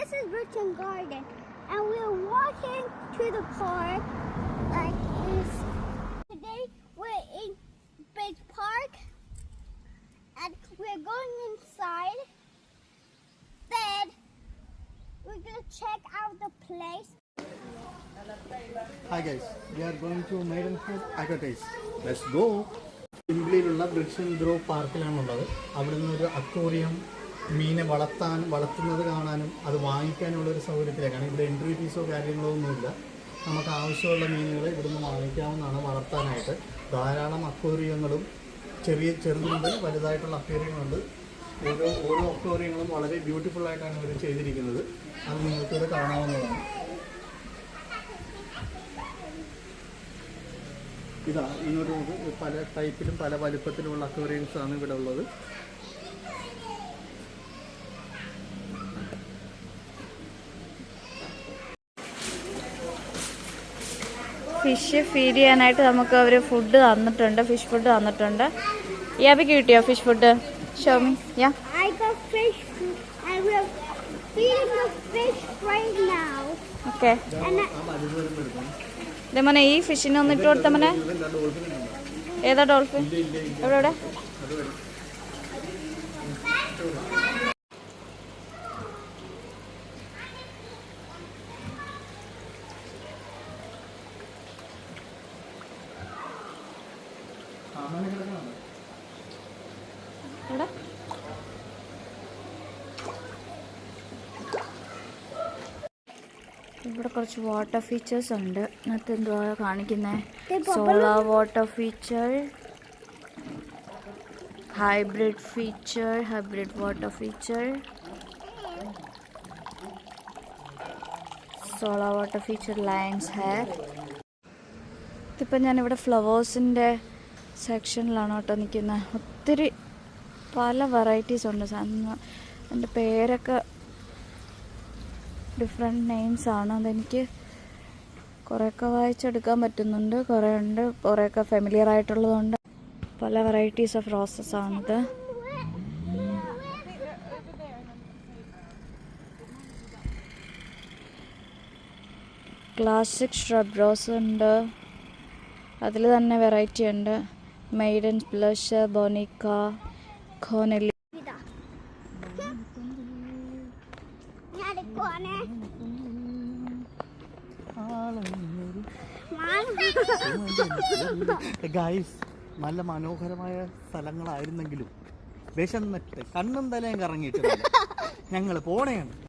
this is Richmond Garden, and we're walking to the park like this. Today we're in Bridge Park, and we're going inside. Then we're gonna check out the place. Hi guys, we are going to Maidenhead Aquatics. Let's go. സിംപ്ലിയിലുള്ള bridge grove പാർക്കിലാണുള്ളത്. അവിടെ നിന്നൊരു aquarium, മീനെ വളർത്തുന്നത് കാണാനും അത് വാങ്ങിക്കാനുള്ളൊരു സൗകര്യത്തിലേക്കാണ്. ഇവിടെ entry ഫീസോ കാര്യങ്ങളോ ഒന്നുമില്ല. നമുക്ക് ആവശ്യമുള്ള മീനുകൾ ഇവിടുന്ന് വാങ്ങിക്കാവുന്നതാണ് വളർത്താനായിട്ട്. ധാരാളം അക്വേറിയങ്ങളും ചെറുതുണ്ട്, വലുതായിട്ടുള്ള അക്വേറിയങ്ങളുണ്ട്. ഓരോ അക്വേറിയങ്ങളും വളരെ ബ്യൂട്ടിഫുൾ ആയിട്ടാണ് ഇവർ ചെയ്തിരിക്കുന്നത്. അത് നിങ്ങൾക്കിവിടെ കാണാവുന്നതാണ്. ഇതാ ഇങ്ങോട്ട് നമുക്ക് പല ടൈപ്പിലും പല വലുപ്പത്തിലുമുള്ള അക്വേറിയംസ് ആണ് ഇവിടെ ഉള്ളത്. ഫിഷ് ഫീഡ് ചെയ്യാനായിട്ട് നമുക്ക് അവർ ഫുഡ് തന്നിട്ടുണ്ട്, ഫിഷ് ഫുഡ് തന്നിട്ടുണ്ട്. യാബിക്ക് കിട്ടിയോ fish food? Xiaomi yeah I got fish, and we're feeding the fish right now. Okay. ഇതേമോനെ ഈ ഫിഷിനെ ഒന്ന് ഇട്ട് കൊടുത്ത മോനെ. ഏതാ ഡോൾഫിൻ? എവിടെ? എവിടെ? ഇവിടെ കുറച്ച് വാട്ടർ ഫീച്ചേഴ്സ് ഉണ്ട്. ഇതിനകത്ത് എന്തുവാ കാണിക്കുന്നത്? Solar water feature, hybrid water feature, solar water feature, lions hair. ഇതിപ്പോൾ ഞാനിവിടെ ഫ്ലവേഴ്സിൻ്റെ സെക്ഷനിലാണ് കേട്ടോ നിൽക്കുന്നത്. ഒത്തിരി പല വെറൈറ്റീസ് ഉണ്ട്. എൻ്റെ പേരൊക്കെ ഡിഫറെൻറ്റ് നെയിംസ് ആണ്. അതെനിക്ക് കുറേയൊക്കെ വായിച്ചെടുക്കാൻ പറ്റുന്നുണ്ട്, കുറേ ഉണ്ട്, കുറേയൊക്കെ ഫെമിലിയർ ആയിട്ടുള്ളതുണ്ട്. പല വെറൈറ്റീസ് ഓഫ് റോസസ് ആണിത്. ക്ലാസിക് ഷ്രബ് റോസ് ഉണ്ട്, അതിൽ തന്നെ വെറൈറ്റി ഉണ്ട്. മെയ്ഡൻ ബ്ലഷ്, ബോണിക്ക, ഖോനെല്ലി. ഗൈസ്, നല്ല മനോഹരമായ സ്ഥലങ്ങളായിരുന്നെങ്കിലും വിശന്നിട്ട് കണ്ണും തലയും കറങ്ങിയിട്ട് ഞങ്ങൾ പോണേയാണ്.